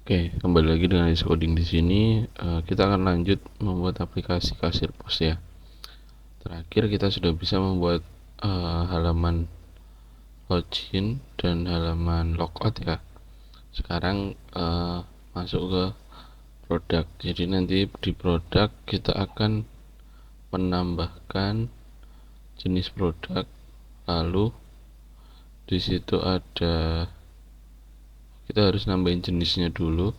Oke, kembali lagi dengan Is Coding di sini. Kita akan lanjut membuat aplikasi kasir pos ya. Terakhir kita sudah bisa membuat halaman login dan halaman logout ya. Sekarang masuk ke produk. Jadi nanti di produk kita akan menambahkan jenis produk. Lalu di situ ada, kita harus nambahin jenisnya dulu,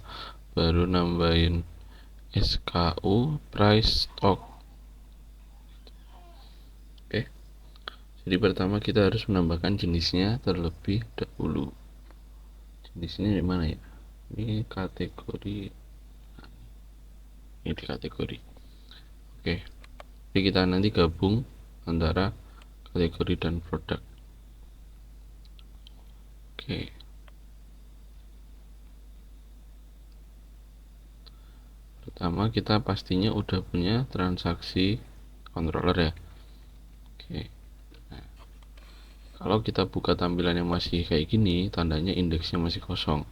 baru nambahin SKU, price, stock. Oke. Jadi pertama kita harus menambahkan jenisnya terlebih dahulu. Jenisnya di mana ya? Ini kategori. Ini di kategori. Oke. Jadi kita nanti gabung antara kategori dan produk. Oke. Pertama kita pastinya udah punya transaksi controller ya. Oke. Nah, kalau kita buka tampilan yang masih kayak gini, tandanya indeksnya masih kosong.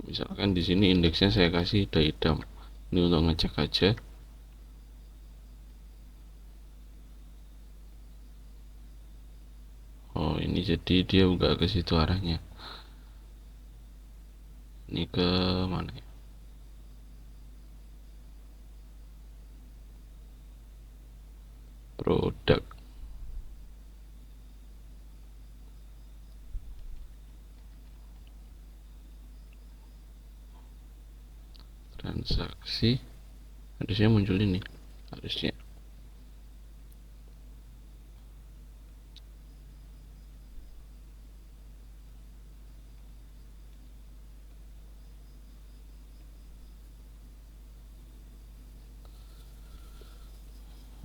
Misalkan di sini indeksnya saya kasih daidam. Ini untuk ngecek aja. Oh, ini jadi dia buka ke situ arahnya. Ini ke mana ya? Produk. Transaksi. Harusnya muncul ini. Harusnya.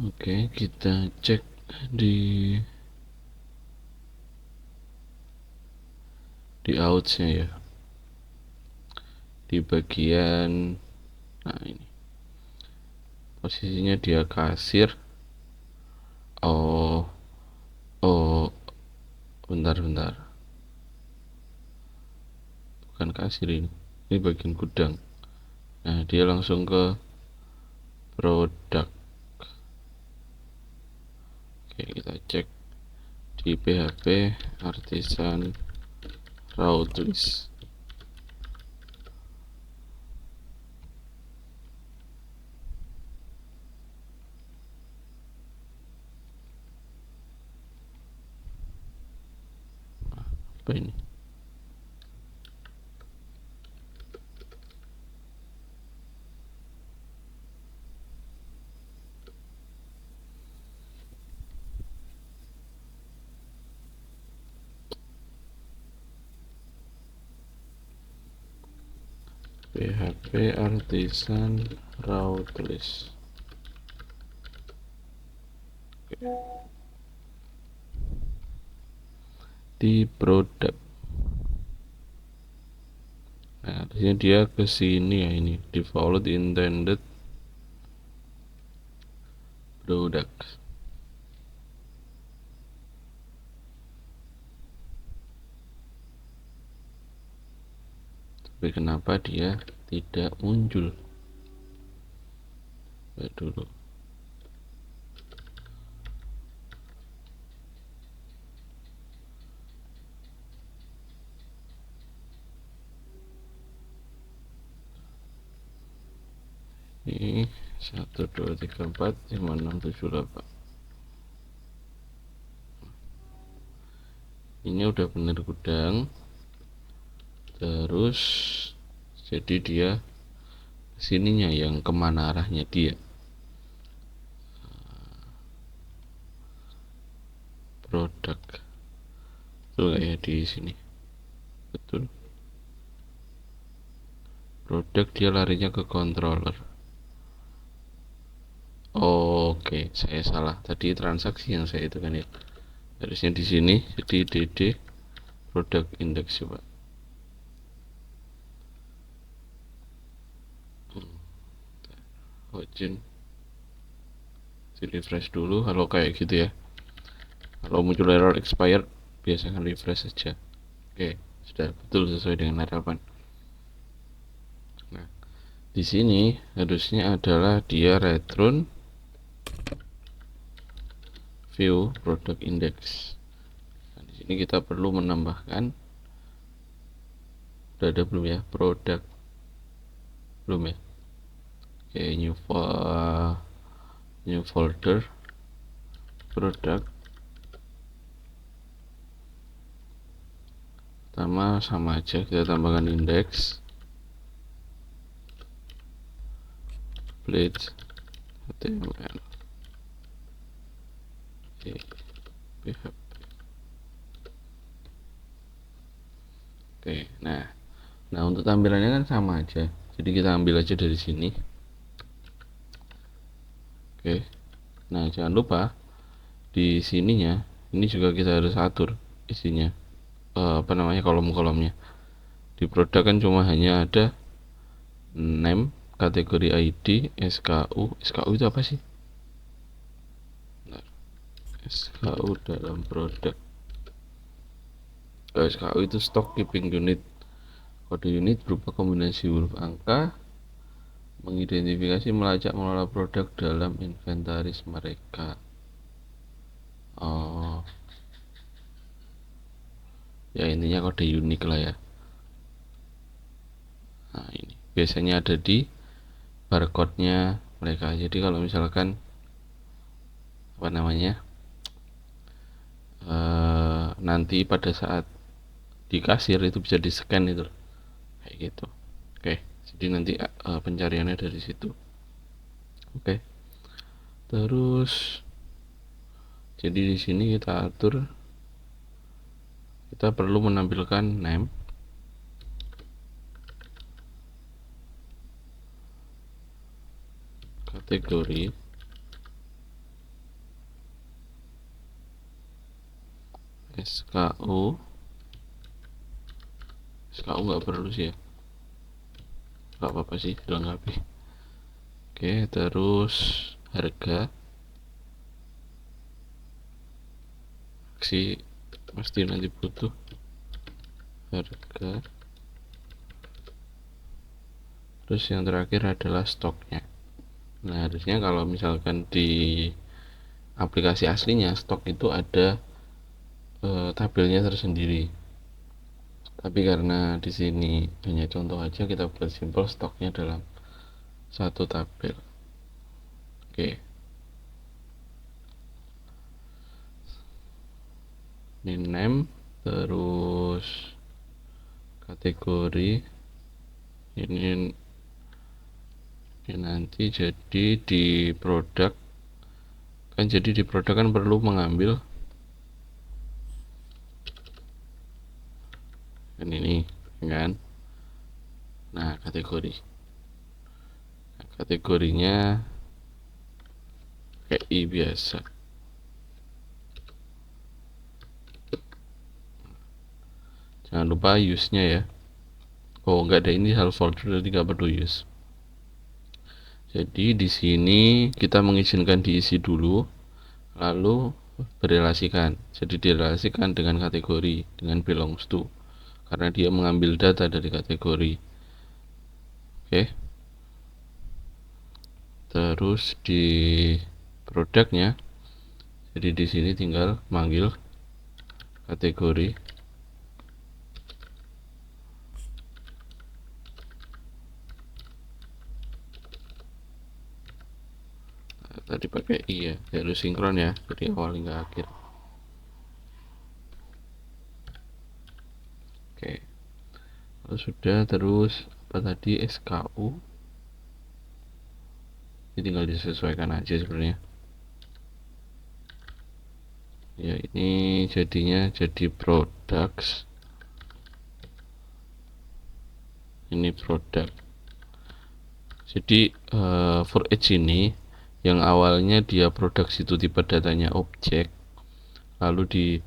Oke, kita cek di outsnya ya, di bagian, nah ini posisinya dia kasir. Oh, bentar, bukan kasir, ini bagian gudang. Nah, dia langsung ke produk. Oke, kita cek di PHP artisan route list. Apa ini? PHP artisan route list. Di produk. Nah, artinya dia ke sini ya, ini default intended product. Tapi kenapa dia tidak muncul? Lihat dulu. Ini 1 2 3 4 5 6 7 8. Ini udah bener gudang. Terus jadi dia sininya yang kemana arahnya dia. Produk. Betul nggak ya di sini? Betul. Produk dia larinya ke controller. Oke, saya salah. Tadi transaksi yang saya itu kan ya. Harusnya di sini jadi DD product index coba. Login. Si refresh dulu. Kalau kayak gitu ya. Kalau muncul error expired, biasakan refresh saja. Oke, sudah betul sesuai dengan harapan. Di sini harusnya adalah dia return view product index. Nah, di sini kita perlu menambahkan, udah ada belum ya, product belum ya. Oke, new folder product. Pertama sama aja, kita tambahkan index plate html. Oke, nah untuk tampilannya kan sama aja, jadi kita ambil aja dari sini. Oke, nah jangan lupa di sininya ini juga kita harus atur isinya, kolom-kolomnya. Di produk kan cuma hanya ada name, kategori ID, SKU itu apa sih? SKU dalam produk. SKU itu stock keeping unit. Kode unit berupa kombinasi huruf angka mengidentifikasi, melacak, mengelola produk dalam inventaris mereka. Oh, ya intinya kode unik lah ya. Nah ini biasanya ada di barcode-nya mereka. Jadi kalau misalkan nanti pada saat di kasir itu bisa di scan itu kayak gitu. Oke, jadi nanti pencariannya dari situ. Oke, terus jadi di sini kita atur, kita perlu menampilkan name, kategori, SKU nggak perlu sih ya, nggak apa-apa sih dilengkapi. Oke, terus harga sih pasti nanti butuh harga. Terus yang terakhir adalah stoknya. Nah harusnya kalau misalkan di aplikasi aslinya stok itu ada tabelnya tersendiri, tapi karena di sini hanya contoh aja, kita buat simple stoknya dalam satu tabel. Oke, ini name, terus kategori ini nanti jadi di produk kan, jadi di produk kan perlu mengambil kan ini kan. Nah kategorinya kayak i biasa. Jangan lupa use nya ya. Oh enggak ada, ini hal folder jadi nggak perlu use. Jadi di sini kita mengizinkan diisi dulu, lalu berelasikan. Jadi direlasikan dengan kategori, dengan belongs to, karena dia mengambil data dari kategori. Oke. Terus di produknya, jadi di sini tinggal manggil kategori tadi pakai i ya, harus sinkron ya, jadi awal hingga akhir. Oke, kalau sudah, terus apa tadi, SKU ini tinggal disesuaikan aja sebenarnya ya. Ini jadinya jadi products, ini produk. Jadi for each ini yang awalnya dia produk itu tipe datanya objek, lalu di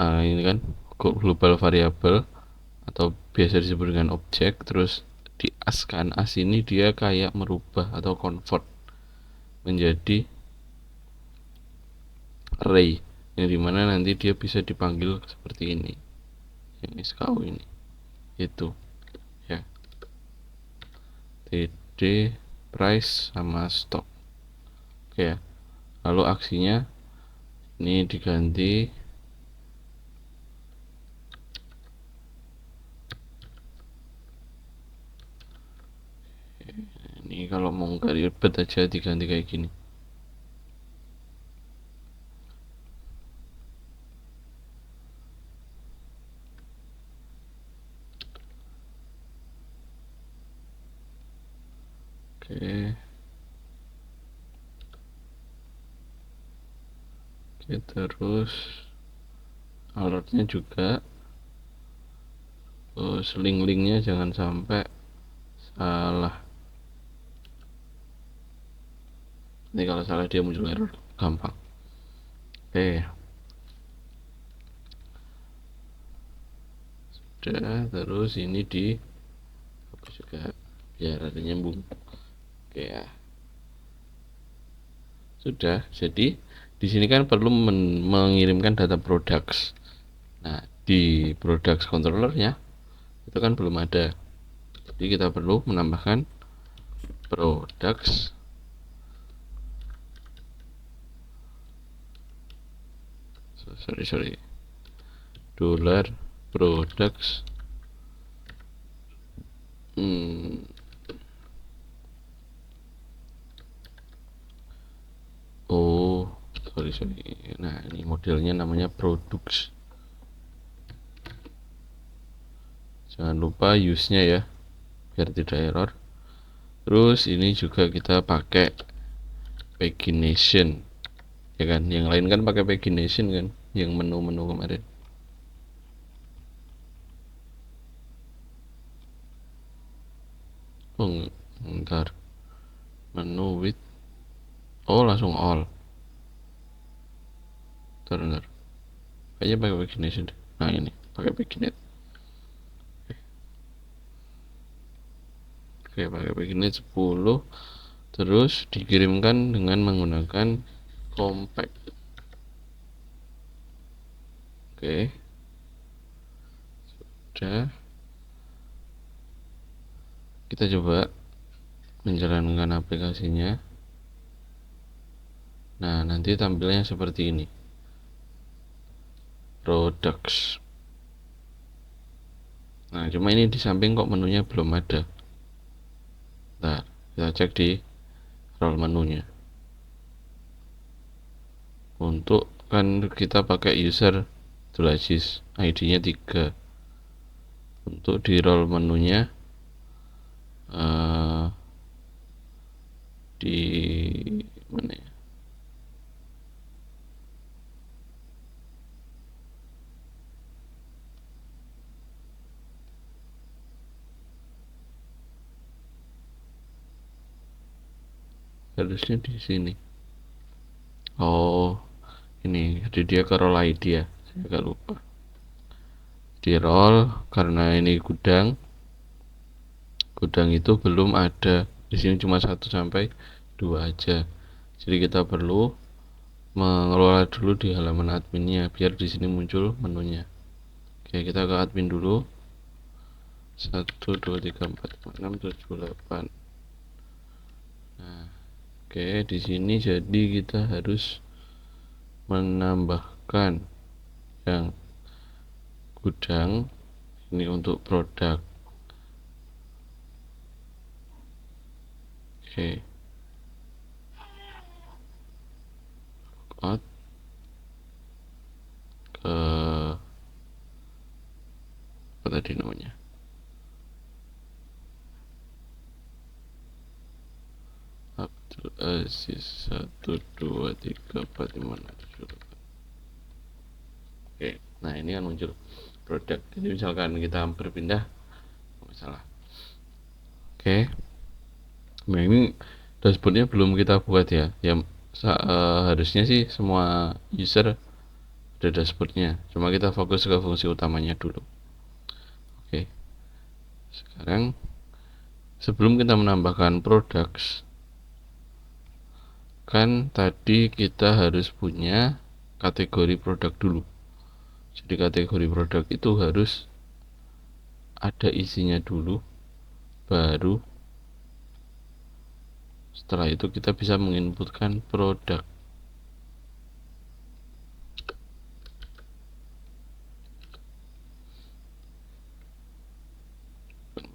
ini kan global variable atau biasa disebut dengan objek, terus di as kan, as ini dia kayak merubah atau convert menjadi array, yang dimana nanti dia bisa dipanggil seperti ini, yang SKU ini itu ya. TD price sama stock. Oke ya. Lalu aksinya ini diganti ini, kalau mau nggak ribet aja diganti kayak gini. Oke, terus alertnya juga, terus link-linknya jangan sampai salah. Ini kalau salah dia muncul error gampang. Oke, sudah. Terus ini di hapus juga biar ada nyambung. Oke ya, sudah. Jadi di sini kan perlu mengirimkan data products. Nah, di products controllernya itu kan belum ada. Jadi kita perlu menambahkan products dollar products oh sorry. Nah, ini modelnya namanya products, jangan lupa use nya ya biar tidak error. Terus ini juga kita pakai pagination ya kan, yang lain kan pakai pagination kan, yang menu-menu kemarin. Oh, ntar menu with, oh langsung all. Ntar kayaknya pakai pagination deh. Nah, ini pakai paginate. Oke, pakai paginate 10, terus dikirimkan dengan menggunakan compact. Oke, sudah. Kita coba menjalankan aplikasinya. Nah, nanti tampilnya seperti ini, products. Nah, cuma ini di samping kok menunya belum ada. Nah, kita cek di roll menunya. Untuk kan kita pakai user Abdulaziz, ID-nya 3. Untuk di roll menunya di mana ya? Harusnya di sini. Oh, ini jadi dia ke roll ID ya, saya agak lupa. Di roll karena ini gudang itu belum ada. Di sini cuma 1 sampai 2 aja. Jadi kita perlu mengelola dulu di halaman adminnya biar di sini muncul menunya. Oke, kita ke admin dulu. 1 2 3 4 5 6 7 8. Nah, oke, di sini jadi kita harus menambahkan yang gudang ini untuk produk. Oke, out ke apa tadi namanya, Abdulaziz 1 2 3 4 5 6 7 8. Oke, nah ini kan muncul produk. Jadi misalkan kita berpindah, masalah. Oke, nah ini dashboardnya belum kita buat ya. Harusnya sih semua user ada dashboardnya. Cuma kita fokus ke fungsi utamanya dulu. Oke, sekarang sebelum kita menambahkan products, kan tadi kita harus punya kategori produk dulu. Jadi kategori produk itu harus ada isinya dulu, baru Setelah itu kita bisa menginputkan produk.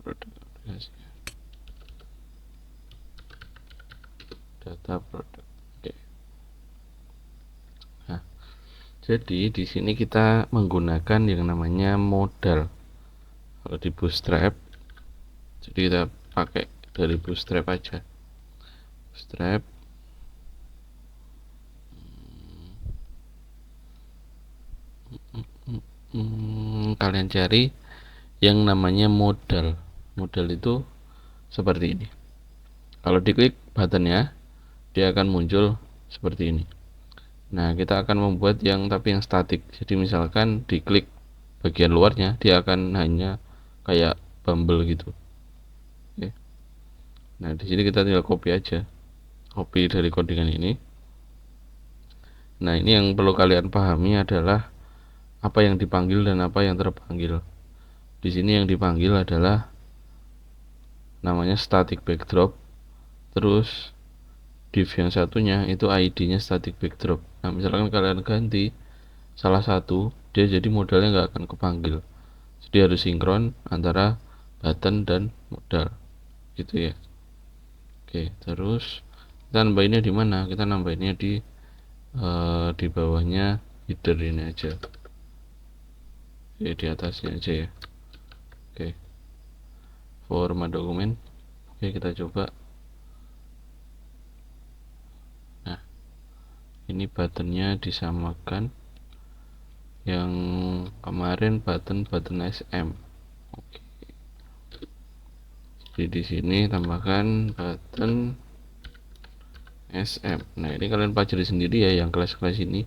Produk aplikasi. Data produk. Oke. Nah, jadi di sini kita menggunakan yang namanya modal. Kalau di Bootstrap, jadi kita pakai dari Bootstrap aja. Bootstrap. Kalian cari yang namanya modal. Modal itu seperti ini. Kalau diklik buttonnya, dia akan muncul seperti ini. Nah, kita akan membuat yang statik. Jadi misalkan diklik bagian luarnya, dia akan hanya kayak Bumble gitu. Oke. Nah, di sini kita tinggal copy aja. Copy dari codingan ini. Nah, ini yang perlu kalian pahami adalah apa yang dipanggil dan apa yang terpanggil. Di sini yang dipanggil adalah namanya static backdrop. Terus div yang satunya itu ID-nya static backdrop. Nah, misalkan kalian ganti salah satu, dia jadi modalnya nggak akan kepanggil. Jadi harus sinkron antara button dan modal, gitu ya. Oke, terus kita nambahinnya di mana? Kita nambahinnya di bawahnya header ini aja. Oke, di atasnya aja ya. Oke, format dokumen. Oke, kita coba. Nah, ini buttonnya disamakan yang kemarin button SM. Oke. Jadi di sini tambahkan button SM. Nah, ini kalian pelajari sendiri ya yang kelas-kelas ini.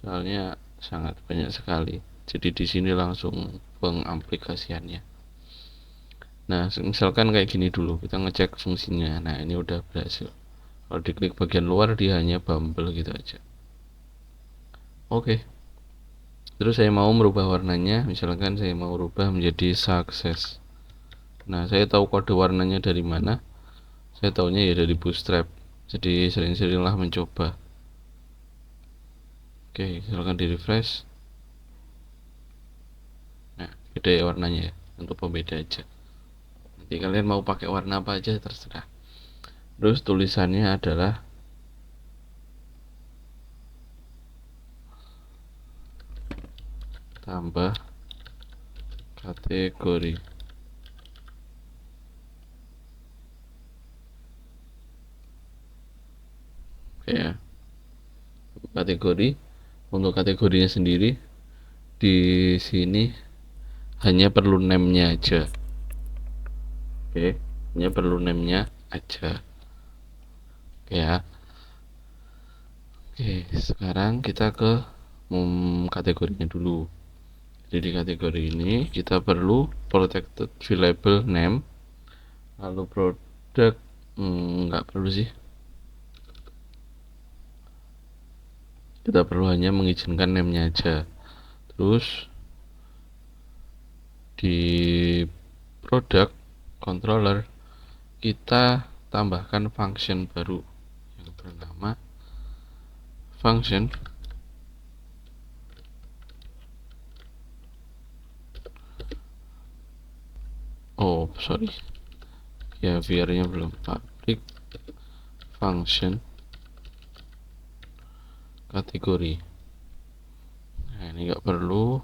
Soalnya sangat banyak sekali. Jadi di sini langsung pengaplikasiannya. Nah, misalkan kayak gini dulu, kita ngecek fungsinya. Nah, ini udah berhasil. Kalau diklik bagian luar dia hanya Bumble gitu aja. Oke. Terus saya mau merubah warnanya, misalkan saya mau rubah menjadi sukses. Nah, saya tahu kode warnanya dari mana? Saya tahunya ya dari Bootstrap. Jadi sering-seringlah mencoba. Oke, silakan di refresh. Nah, beda ya warnanya ya, untuk pembeda aja. Nanti kalian mau pakai warna apa aja terserah. Terus tulisannya adalah tambah kategori. Oke ya. Kategori, untuk kategorinya sendiri di sini hanya perlu name-nya aja. Oke, hanya perlu name-nya aja. Oke ya. Oke, sekarang kita ke kategorinya dulu. Jadi di kategori ini kita perlu protected variable name, lalu produk nggak perlu sih. Kita perlu hanya mengizinkan name-nya aja. Terus di product controller kita tambahkan function baru yang bernama function ya, VR-nya belum. Public function kategori. Nah, ini nggak perlu.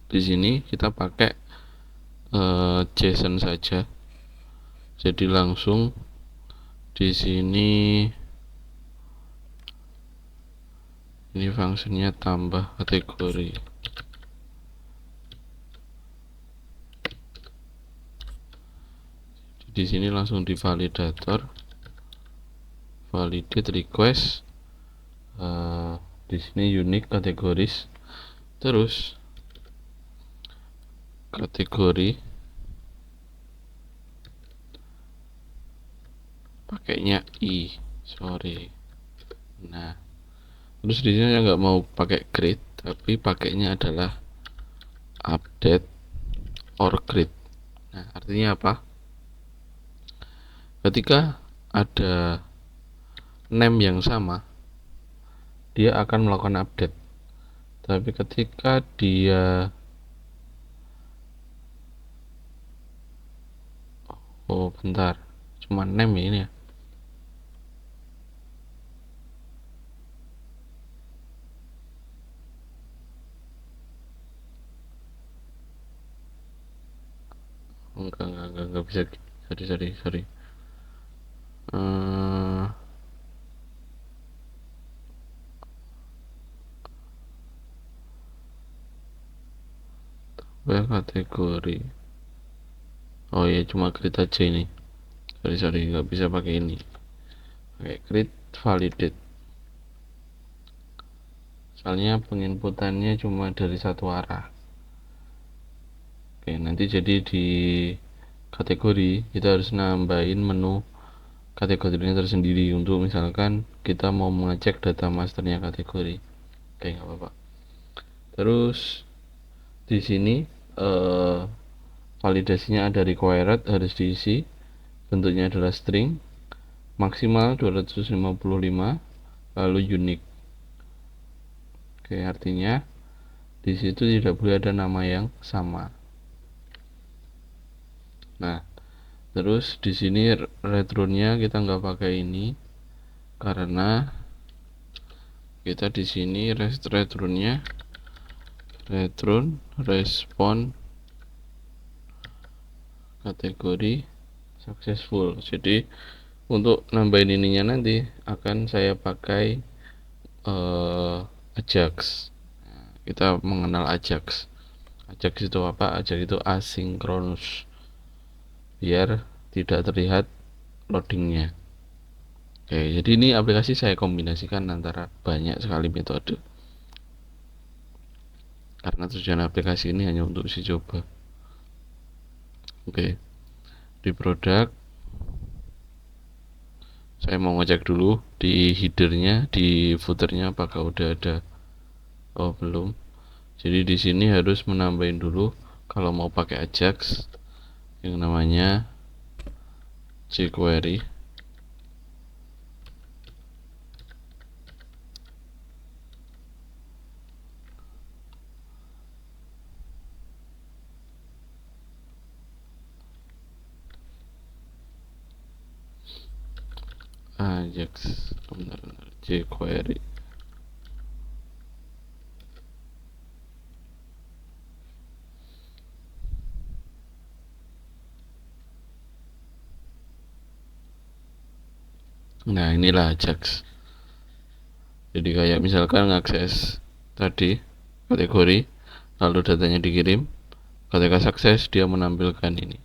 Di sini kita pakai JSON saja. Jadi langsung di sini ini fungsinya tambah kategori. Di sini langsung di validator, validate request. Di sini unique categories. Terus kategori pakainya Nah, terus di sini saya nggak mau pakai create, tapi pakainya adalah update or create. Nah, artinya apa? Ketika ada name yang sama, dia akan melakukan update. Tapi ketika dia bentar, cuma name ini ya. Enggak bisa. Sorry. eh kategori. Oh ya, cuma create aja ini. Sorry, nggak bisa pakai ini. Pakai create validate. Soalnya penginputannya cuma dari satu arah. Oke, nanti jadi di kategori kita harus nambahin menu kategorinya tersendiri untuk misalkan kita mau mengecek data masternya kategori. Oke, nggak apa-apa. Terus di sini validasinya ada required, harus diisi, bentuknya adalah string, maksimal 255, lalu unique. Oke, artinya di situ tidak boleh ada nama yang sama. Nah, terus di sini return-nya kita nggak pakai ini karena kita di sini return-nya return respon kategori successful. Jadi untuk nambahin ininya nanti akan saya pakai Ajax. Kita mengenal Ajax. Ajax itu apa? Ajax itu asynchronous, biar tidak terlihat loadingnya. Oke, jadi ini aplikasi saya kombinasikan antara banyak sekali metode karena tujuan aplikasi ini hanya untuk uji coba. Oke, di produk saya mau ngecek dulu di headernya, di footernya apakah udah ada. Oh, belum. Jadi di sini harus menambahin dulu kalau mau pakai Ajax yang namanya jQuery. Ajax, benar, jQuery. Nah, inilah Ajax. Jadi kayak misalkan ngakses tadi kategori, lalu datanya dikirim, ketika sukses dia menampilkan ini.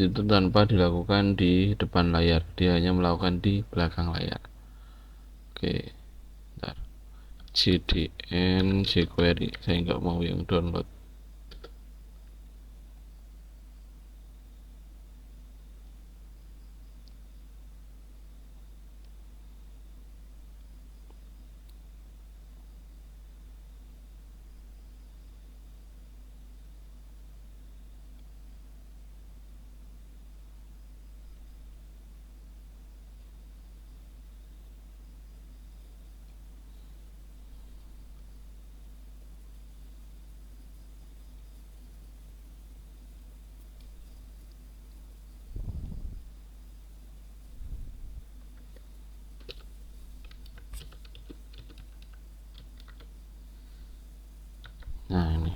Itu tanpa dilakukan di depan layar, dia hanya melakukan di belakang layar. Oke, bentar. CDN jQuery, saya nggak mau yang download. Nah, ini.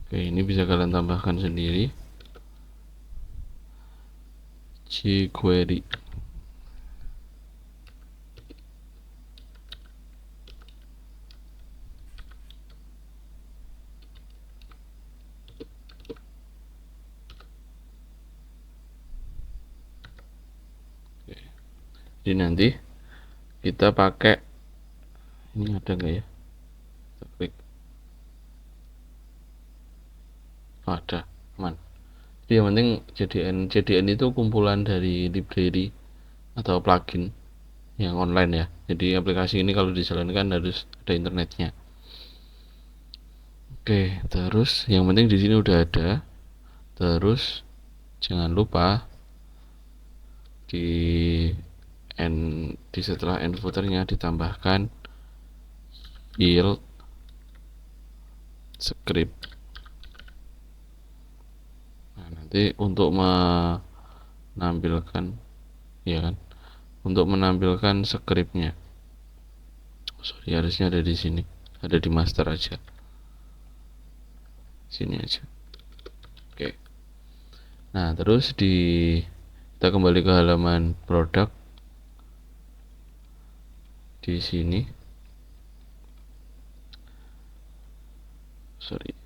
Oke, ini bisa kalian tambahkan sendiri. jQuery. Jadi nanti kita pakai ini, ada nggak ya? Kita klik. Oh, ada, aman. Jadi yang penting JDN itu kumpulan dari library atau plugin yang online ya. Jadi aplikasi ini kalau dijalankan harus ada internetnya. Oke, terus yang penting di sini udah ada. Terus jangan lupa di setelah end footernya ditambahkan field script. Nah, nanti untuk menampilkan, ya kan, untuk menampilkan scriptnya. Sorry, harusnya ada di sini, ada di master aja, sini aja. Oke. Nah, terus kita kembali ke halaman produk di sini. Sorry.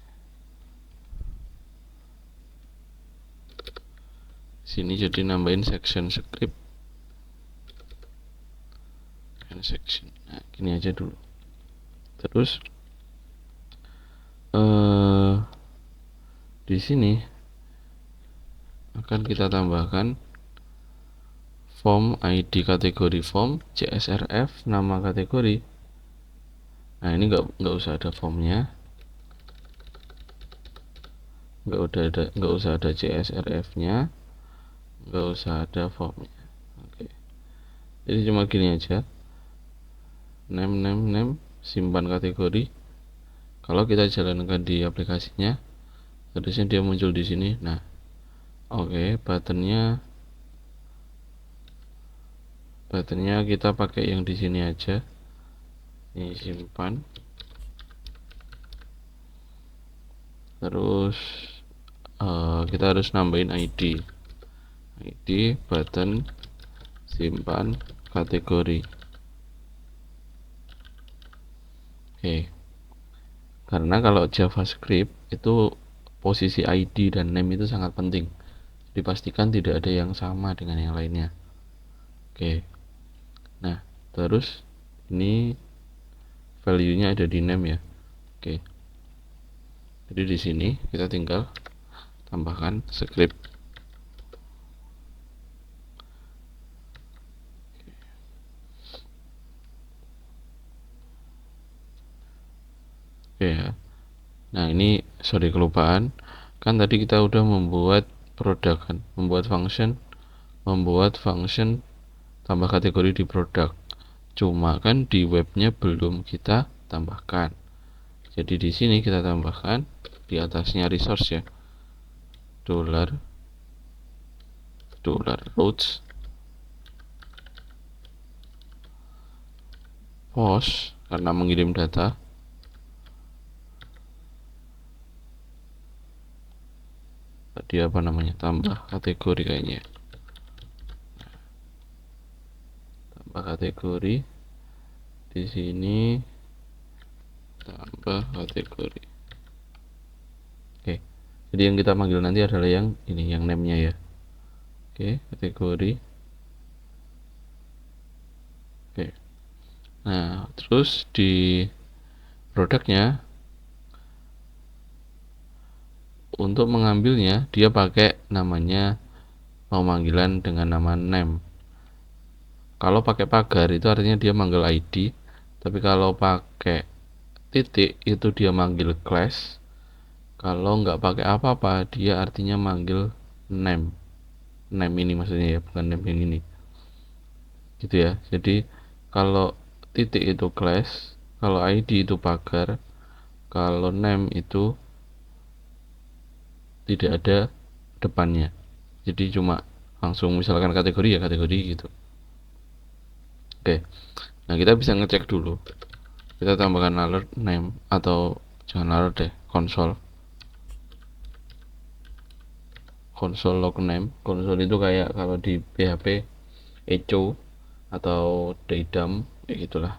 Sini jadi nambahin section script and section. Nah, gini aja dulu. Terus di sini akan kita tambahkan form ID kategori form, CSRF nama kategori. Nah, ini nggak usah ada formnya, nggak usah ada CSRF-nya, nggak usah ada formnya. Oke, jadi cuma gini aja, name, simpan kategori. Kalau kita jalankan di aplikasinya, harusnya dia muncul di sini. Nah, oke, buttonnya kita pakai yang di sini aja. Ini simpan. Terus kita harus nambahin ID button simpan kategori. Oke, karena kalau JavaScript itu posisi ID dan name itu sangat penting, dipastikan tidak ada yang sama dengan yang lainnya. Oke, nah terus ini value nya ada di name ya. Oke, jadi di sini kita tinggal tambahkan script. Oke ya. Nah, ini sorry kelupaan. Kan tadi kita udah membuat produk kan, membuat function tambah kategori di produk. Cuma kan di webnya belum kita tambahkan. Jadi di sini kita tambahkan di atasnya resource ya. Dollar routes post karena mengirim data. Tadi apa namanya? Tambah kategori kayaknya. Tambah kategori di sini, tambah kategori. Oke, jadi yang kita panggil nanti adalah yang ini, yang name-nya ya. Oke, kategori. Oke, nah terus di produknya, untuk mengambilnya dia pakai namanya pemanggilan dengan nama name. Kalau pakai pagar itu artinya dia manggil ID, tapi kalau pakai titik itu dia manggil class. Kalau nggak pakai apa-apa dia artinya manggil name. Name ini maksudnya ya, bukan name yang ini. Gitu ya. Jadi kalau titik itu class, kalau ID itu pagar, kalau name itu tidak ada depannya. Jadi cuma langsung misalkan kategori ya kategori gitu. Oke, nah kita bisa ngecek dulu. Kita tambahkan alert name, atau jangan alert deh, console log name. Console itu kayak kalau di PHP echo atau daydump kayak gitulah.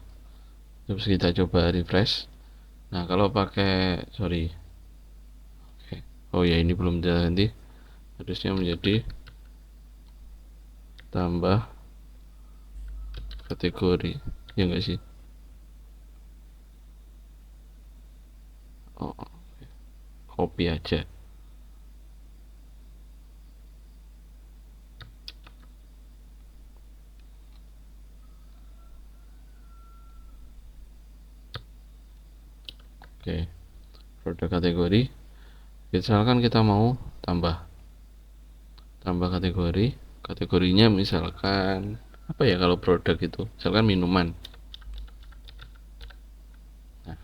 Terus kita coba refresh. Nah, kalau pakai sorry, oke, oh ya ini belum diganti, harusnya menjadi tambah kategori, ya enggak sih? Oh, copy aja. Oke, produk kategori. Misalkan kita mau tambah kategorinya, misalkan apa ya kalau produk itu, misalkan minuman. Nah,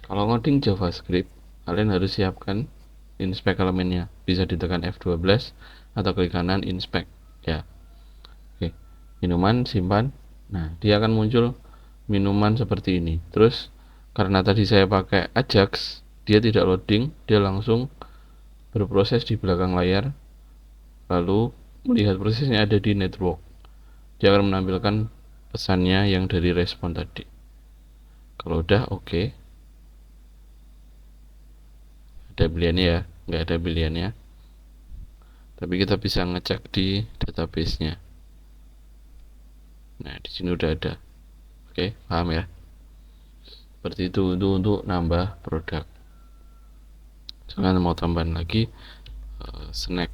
kalau ngoding JavaScript, kalian harus siapkan inspect elemennya, bisa ditekan F12 atau klik kanan inspect ya. Oke, minuman simpan. Nah, dia akan muncul minuman seperti ini. Terus karena tadi saya pakai Ajax, dia tidak loading, dia langsung berproses di belakang layar, lalu melihat prosesnya ada di network. Dia akan menampilkan pesannya yang dari respon tadi. Kalau udah oke. Ada pilihannya ya, nggak ada pilihannya, tapi kita bisa ngecek di database-nya. Nah, di sini udah ada. Oke, paham ya? Seperti itu untuk nambah produk. Jangan mau tambahan lagi snack.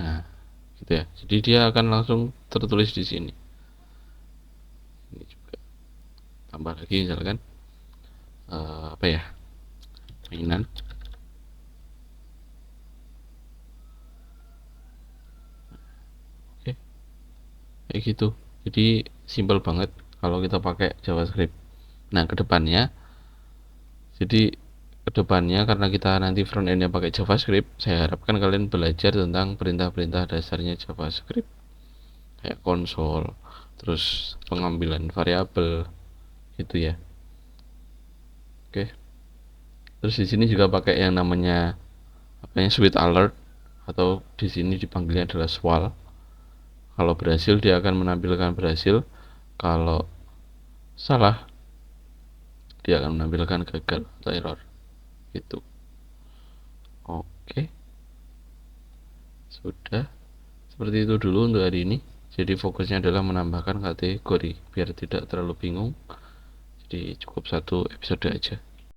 Nah, gitu ya. Jadi dia akan langsung tertulis di sini. Ini juga tambah lagi misalkan apa ya, mainan. Oke, kayak gitu. Jadi simple banget kalau kita pakai JavaScript. Nah, kedepannya karena kita nanti front endnya pakai JavaScript, saya harapkan kalian belajar tentang perintah-perintah dasarnya JavaScript, kayak konsol, terus pengambilan variabel gitu ya. Oke, terus di sini juga pakai yang namanya switch alert, atau di sini dipanggilnya adalah swal. Kalau berhasil dia akan menampilkan berhasil, kalau salah dia akan menampilkan gagal atau error gitu. Oke, sudah seperti itu dulu untuk hari ini. Jadi fokusnya adalah menambahkan kategori biar tidak terlalu bingung. Jadi cukup satu episode aja.